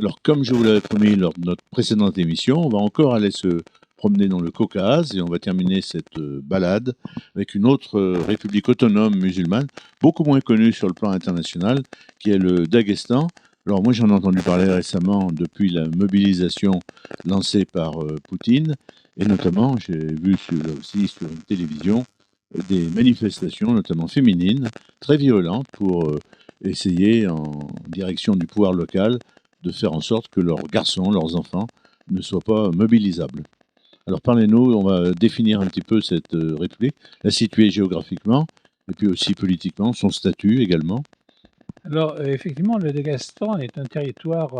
Alors, comme je vous l'avais promis lors de notre précédente émission, on va encore aller se promener dans le Caucase et on va terminer cette balade avec une autre république autonome musulmane, beaucoup moins connue sur le plan international, qui est le Daghestan. Alors moi j'en ai entendu parler récemment depuis la mobilisation lancée par Poutine, et notamment j'ai vu là aussi sur une télévision des manifestations, notamment féminines, très violentes pour essayer en direction du pouvoir local de faire en sorte que leurs garçons, leurs enfants, ne soient pas mobilisables. Alors parlez-nous, on va définir un petit peu cette république, la situer géographiquement, et puis aussi politiquement, son statut également. Alors, effectivement, le Daghestan est un territoire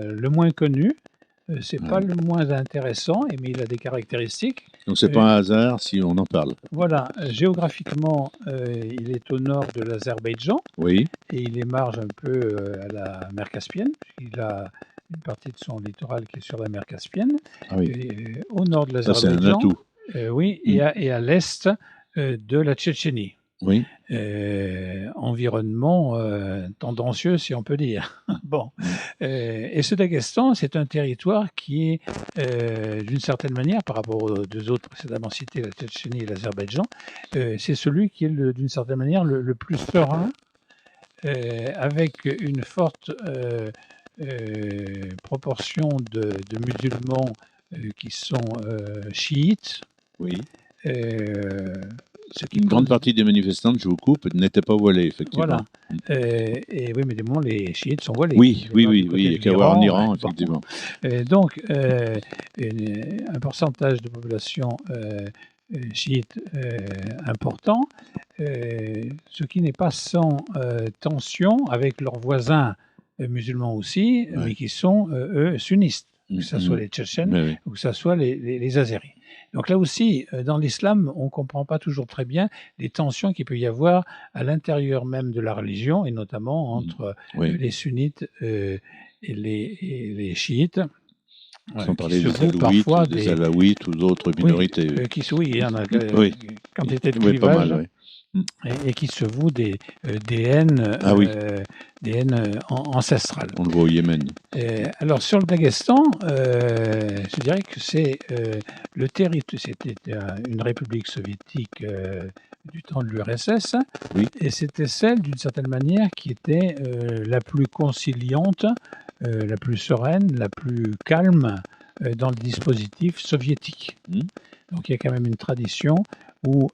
le moins connu. C'est pas le moins intéressant, mais il a des caractéristiques. Donc c'est pas un hasard si on en parle. Voilà, géographiquement, il est au nord de l'Azerbaïdjan. Oui. Et il émarge un peu à la mer Caspienne. Il a une partie de son littoral qui est sur la mer Caspienne. Ah oui. Et, au nord de l'Azerbaïdjan. Ça, c'est un atout. Oui, et à l'est de la Tchétchénie. Oui. Environnement tendancieux, si on peut dire. Bon. Et ce Daghestan, c'est un territoire qui est, d'une certaine manière, par rapport aux deux autres précédemment cités, la Tchétchénie et l'Azerbaïdjan, c'est celui qui est, d'une certaine manière, le plus serein, avec une forte proportion de musulmans qui sont chiites. Oui. Une grande partie des manifestantes, je vous coupe, n'étaient pas voilées, effectivement. Voilà. Et oui, mais des moments, les chiites sont voilés. Oui, il y a qu'à voir en Iran, effectivement. Donc, un pourcentage de population chiite important, ce qui n'est pas sans tension avec leurs voisins musulmans aussi, mais qui sont, eux, sunnistes, que ce soit les Tchétchènes ou que ce soit les Azéris. Donc là aussi, dans l'islam, on ne comprend pas toujours très bien les tensions qu'il peut y avoir à l'intérieur même de la religion, et notamment entre les sunnites et les chiites. Sans parler des alaouites ou d'autres minorités. Oui, il y en a quantité de clivages. Et qui se vouent des haines, des haines ancestrales. On le voit au Yémen. Alors sur le Daghestan, je dirais que c'est le territoire, c'était une république soviétique du temps de l'URSS, et c'était celle d'une certaine manière qui était la plus conciliante, la plus sereine, la plus calme dans le dispositif soviétique. Donc il y a quand même une tradition où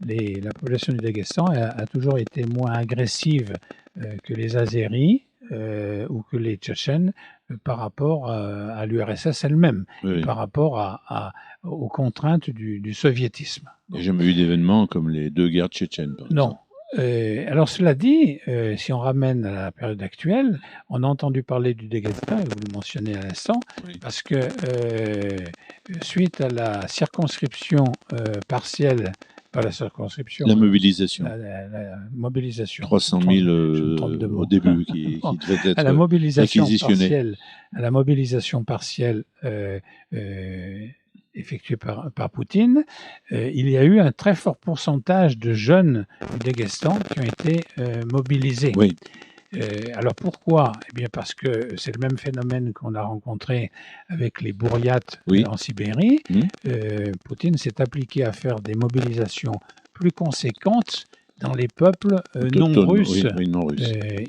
la population du Daghestan a toujours été moins agressive que les Azéris ou que les Tchétchènes par rapport à l'URSS elle-même, par rapport aux contraintes du soviétisme. Il n'y a jamais eu d'événements comme les deux guerres tchétchènes, par exemple. Non. Alors cela dit, si on ramène à la période actuelle, on a entendu parler du Daghestan, et vous le mentionnez à l'instant, parce que suite à la circonscription partielle, pas la circonscription, la mobilisation. La mobilisation. 300 000 au début qui devait être à la mobilisation réquisitionnée. À la mobilisation partielle effectuée par Poutine, il y a eu un très fort pourcentage de jeunes du Daghestan qui ont été mobilisés. Oui. Alors pourquoi ? Eh bien parce que c'est le même phénomène qu'on a rencontré avec les bourriates en Sibérie. Poutine s'est appliqué à faire des mobilisations plus conséquentes dans les peuples non russes,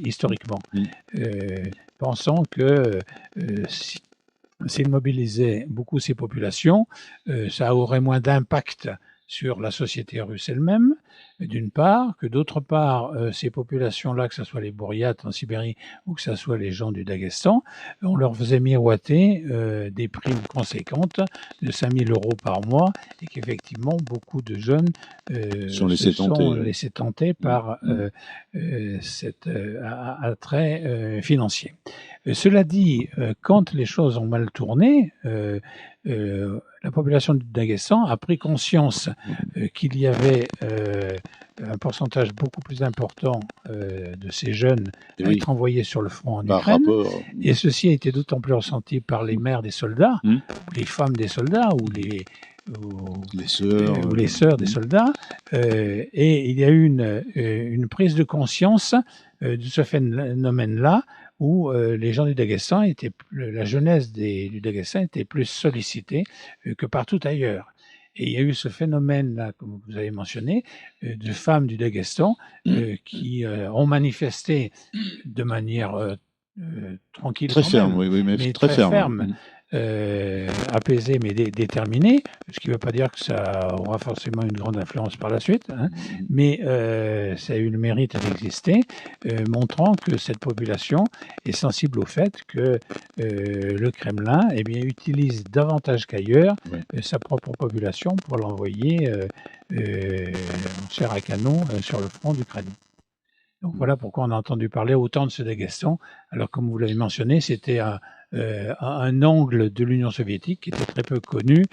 historiquement, pensant que s'il mobilisait beaucoup ces populations, ça aurait moins d'impact sur la société russe elle-même, d'une part, que d'autre part, ces populations-là, que ce soit les bourriates en Sibérie ou que ce soit les gens du Daghestan, on leur faisait miroiter des primes conséquentes de 5 000 € par mois, et qu'effectivement, beaucoup de jeunes sont laissés tenter par cet attrait financier. Cela dit, quand les choses ont mal tourné, la population du Daghestan a pris conscience qu'il y avait un pourcentage beaucoup plus important de ces jeunes à être envoyés sur le front en Ukraine. Et ceci a été d'autant plus ressenti par les mères des soldats, les femmes des soldats ou les sœurs des soldats. Et il y a eu une prise de conscience de ce phénomène-là, où les gens du Daghestan la jeunesse du Daghestan était plus sollicitée que partout ailleurs. Et il y a eu ce phénomène-là, comme vous avez mentionné, de femmes du Daghestan qui ont manifesté de manière tranquille, très ferme, mais très ferme, apaisée mais déterminée, ce qui ne veut pas dire que ça aura forcément une grande influence par la suite, hein, mais ça a eu le mérite d'exister, montrant que cette population est sensible au fait que le Kremlin utilise davantage qu'ailleurs sa propre population pour l'envoyer chair à canon sur le front d'Ukraine. Donc voilà pourquoi on a entendu parler autant de ce Daghestan. Alors comme vous l'avez mentionné, c'était un angle de l'Union soviétique qui était très peu connu,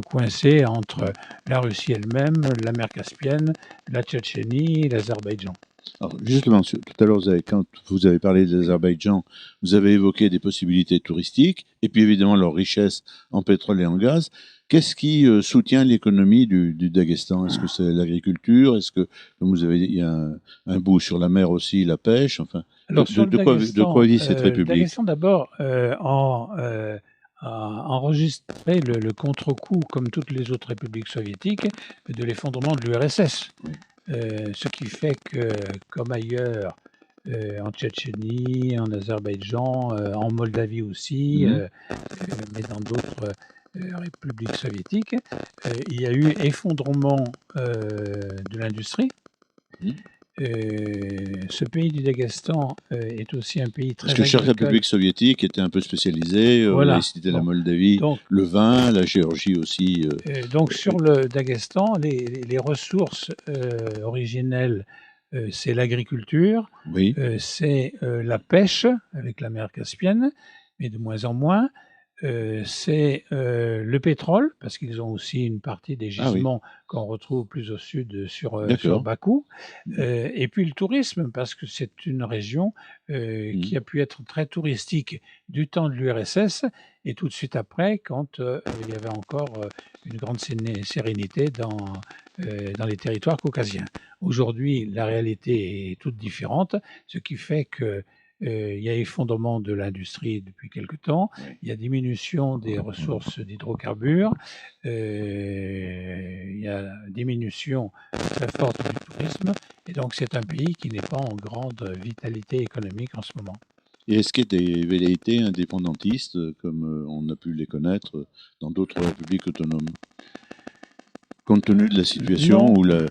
coincé entre la Russie elle-même, la mer Caspienne, la Tchétchénie, l'Azerbaïdjan. Alors justement, tout à l'heure, quand vous avez parlé de l'Azerbaïdjan, vous avez évoqué des possibilités touristiques et puis évidemment leur richesse en pétrole et en gaz. Qu'est-ce qui soutient l'économie du Daghestan? Est-ce que c'est l'agriculture? Est-ce que, comme vous avez dit, il y a un bout sur la mer aussi, la pêche? Enfin, alors, de quoi vit cette République? Le Daghestan, d'abord, a enregistré le contre-coup, comme toutes les autres républiques soviétiques, de l'effondrement de l'URSS. Ce qui fait que, comme ailleurs, en Tchétchénie, en Azerbaïdjan, en Moldavie aussi, mais dans d'autres républiques soviétiques, il y a eu effondrement de l'industrie. Ce pays du Daghestan est aussi un pays très agricole. Parce que chaque république soviétique était un peu spécialisée. Voilà. C'était la Moldavie, donc, le vin, la Géorgie aussi. Donc sur le Daghestan, les ressources originelles, c'est l'agriculture, c'est la pêche avec la mer Caspienne, mais de moins en moins. C'est le pétrole, parce qu'ils ont aussi une partie des gisements qu'on retrouve plus au sud sur Bakou, et puis le tourisme, parce que c'est une région qui a pu être très touristique du temps de l'URSS, et tout de suite après, quand il y avait encore une grande sérénité dans les territoires caucasiens. Aujourd'hui, la réalité est toute différente, ce qui fait que il y a effondrement de l'industrie depuis quelque temps, il y a diminution des ressources d'hydrocarbures, il y a diminution très forte du tourisme, et donc c'est un pays qui n'est pas en grande vitalité économique en ce moment. Et est-ce qu'il y a des velléités indépendantistes, comme on a pu les connaître dans d'autres républiques autonomes ? Compte tenu de la situation où la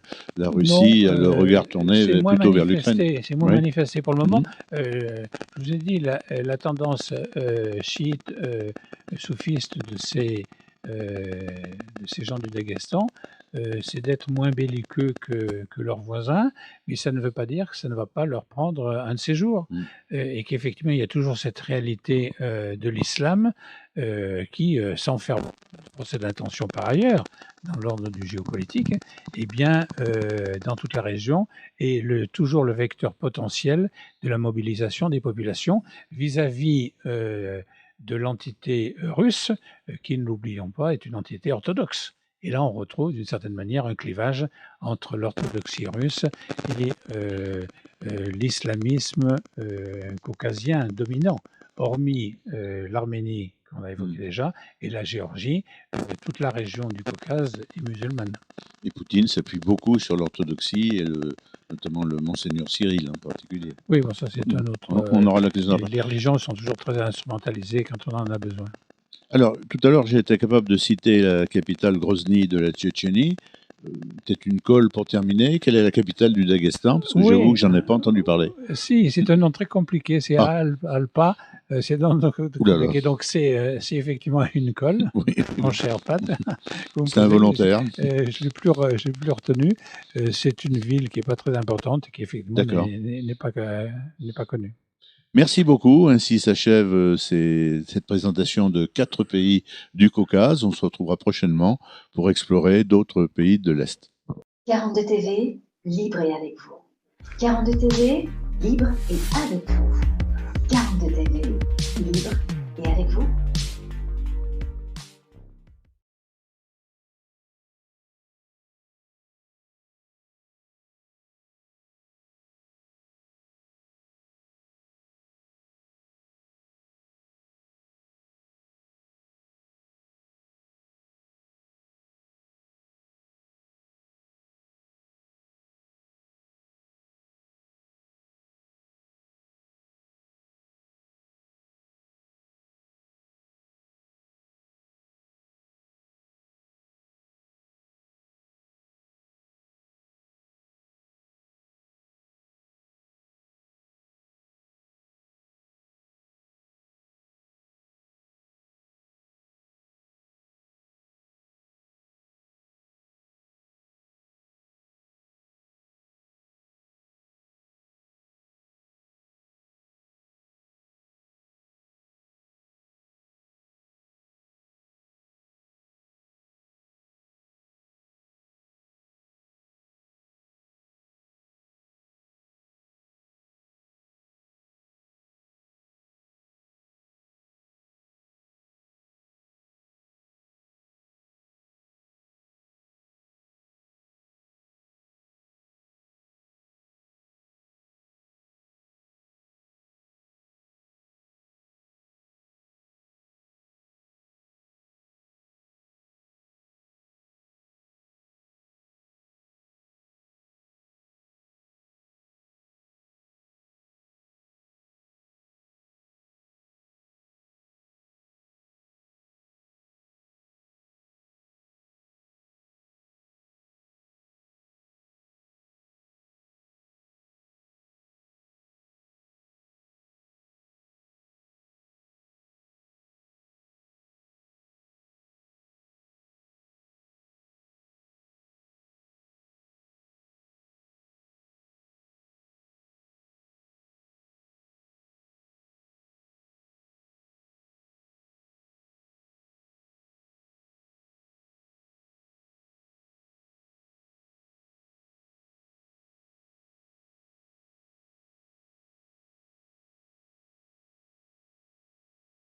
Russie a le regard tourné plutôt vers l'Ukraine. C'est moins manifesté pour le moment. Je vous ai dit, la tendance chiite, soufiste de ces gens du Daghestan, c'est d'être moins belliqueux que leurs voisins, mais ça ne veut pas dire que ça ne va pas leur prendre un de ces jours. Et qu'effectivement, il y a toujours cette réalité de l'islam qui, sans faire procès d'intention par ailleurs, dans l'ordre du géopolitique, dans toute la région, est toujours le vecteur potentiel de la mobilisation des populations vis-à-vis de l'entité russe, qui, ne l'oublions pas, est une entité orthodoxe. Et là, on retrouve d'une certaine manière un clivage entre l'orthodoxie russe et l'islamisme caucasien dominant. Hormis l'Arménie, qu'on a évoqué déjà, et la Géorgie, toute la région du Caucase est musulmane. Et Poutine s'appuie beaucoup sur l'orthodoxie, et notamment le monseigneur Cyril en particulier. Oui, bon, ça c'est un autre... On aura l'occasion. Les religions sont toujours très instrumentalisées quand on en a besoin. Alors, tout à l'heure, j'ai été capable de citer la capitale Grozny de la Tchétchénie. Peut-être une colle pour terminer. Quelle est la capitale du Daghestan? Parce que j'avoue que j'en ai pas entendu parler. Si, c'est un nom très compliqué. C'est Alpa. C'est compliqué. Donc c'est effectivement une colle en chair pâte. C'est involontaire. Je l'ai plus retenu. C'est une ville qui est pas très importante et qui effectivement n'est pas connue. Merci beaucoup. Ainsi s'achève cette présentation de 4 pays du Caucase. On se retrouvera prochainement pour explorer d'autres pays de l'Est. 42 TV, libre et avec vous. 42 TV, libre et avec vous. 42 TV, libre